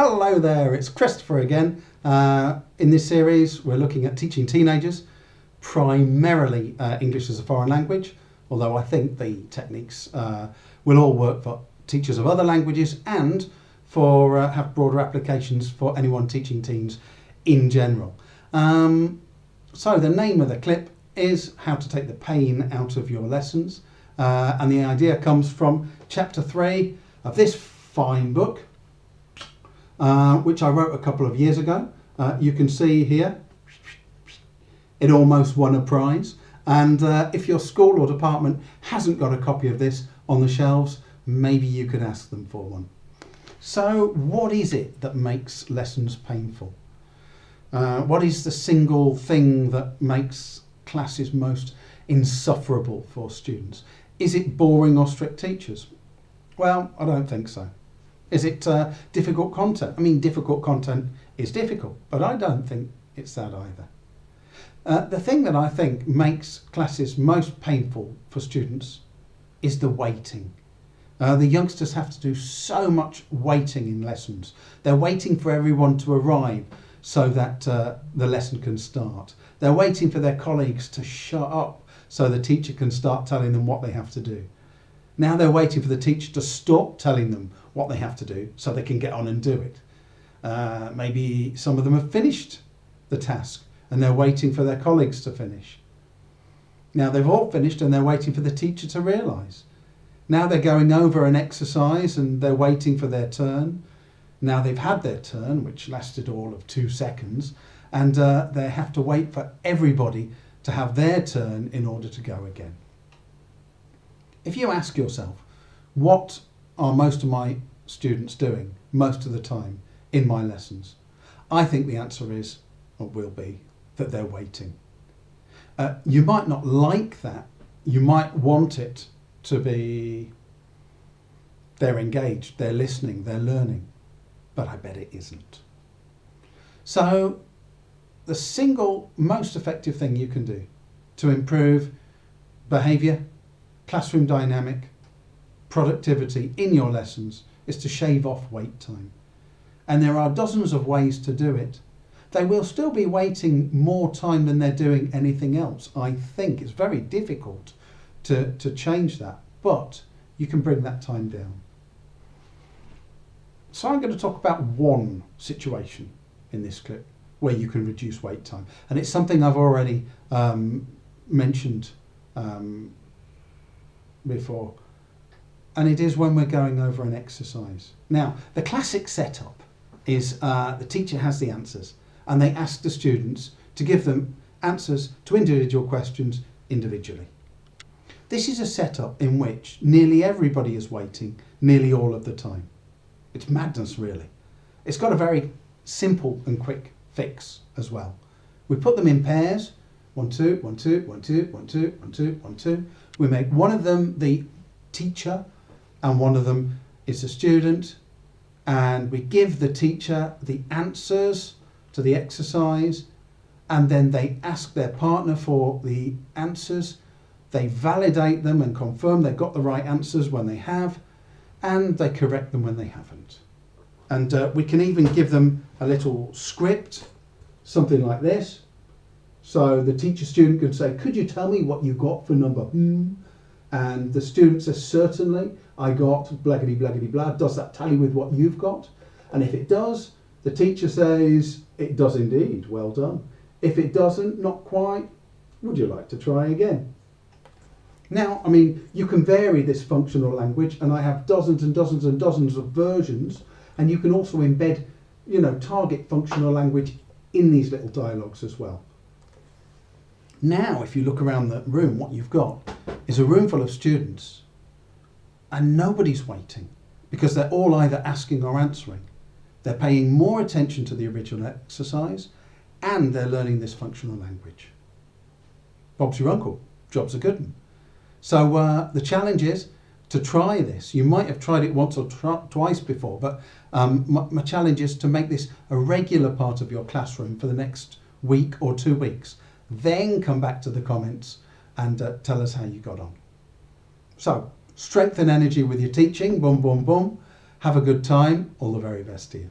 Hello there, it's Christopher again. In this series we're looking at teaching teenagers, primarily English as a foreign language, although I think the techniques will all work for teachers of other languages and for have broader applications for anyone teaching teens in general. So the name of the clip is How to Take the Pain Out of Your Lessons, and the idea comes from chapter 3 of this fine book, which I wrote a couple of years ago. You can see here, it almost won a prize. And if your school or department hasn't got a copy of this on the shelves, maybe you could ask them for one. So what is it that makes lessons painful? What is the single thing that makes classes most insufferable for students? Is it boring or strict teachers? Well, I don't think so. Is it difficult content? I mean, difficult content is difficult, but I don't think it's that either. The thing that I think makes classes most painful for students is the waiting. The youngsters have to do so much waiting in lessons. They're waiting for everyone to arrive so that the lesson can start. They're waiting for their colleagues to shut up so the teacher can start telling them what they have to do. Now they're waiting for the teacher to stop telling them what they have to do so they can get on and do it. Maybe some of them have finished the task and they're waiting for their colleagues to finish. Now they've all finished and they're waiting for the teacher to realise. Now they're going over an exercise and they're waiting for their turn. Now they've had their turn, which lasted all of 2 seconds, and they have to wait for everybody to have their turn in order to go again. If you ask yourself, what are most of my students doing most of the time in my lessons? I think the answer is, or will be, that they're waiting. You might not like that. You might want it to be they're engaged, they're listening, they're learning, but I bet it isn't. So the single most effective thing you can do to improve behaviour, classroom dynamic, productivity in your lessons is to shave off wait time. And there are dozens of ways to do it. They will still be waiting more time than they're doing anything else. I think it's very difficult to change that, but you can bring that time down. So I'm going to talk about one situation in this clip where you can reduce wait time. And it's something I've already mentioned before. And it is when we're going over an exercise. Now, the classic setup is the teacher has the answers and they ask the students to give them answers to individual questions individually. This is a setup in which nearly everybody is waiting nearly all of the time. It's madness, really. It's got a very simple and quick fix as well. We put them in pairs, 1, 2, 1, 2, 1, 2, 1, 2, 1, 2, 1, 2. We make one of them the teacher and one of them is the student, and we give the teacher the answers to the exercise, and then they ask their partner for the answers. They validate them and confirm they've got the right answers when they have, and they correct them when they haven't. And we can even give them a little script, something like this. So the teacher student can say, could you tell me what you got for number And the student says, certainly, I got blaggity blaggity blah. Does that tally with what you've got? And if it does, the teacher says, it does indeed, well done. If it doesn't, not quite, would you like to try again? Now, I mean, you can vary this functional language, and I have dozens and dozens and dozens of versions, and you can also embed, target functional language in these little dialogues as well. Now, if you look around the room, what you've got is a room full of students, and nobody's waiting because they're all either asking or answering. They're paying more attention to the original exercise, and they're learning this functional language. Bob's your uncle, job's a good one. So the challenge is to try this. You might have tried it once or twice before, but my challenge is to make this a regular part of your classroom for the next week or 2 weeks. Then come back to the comments and tell us how you got on. So, strength and energy with your teaching, boom, boom, boom. Have a good time. All the very best to you.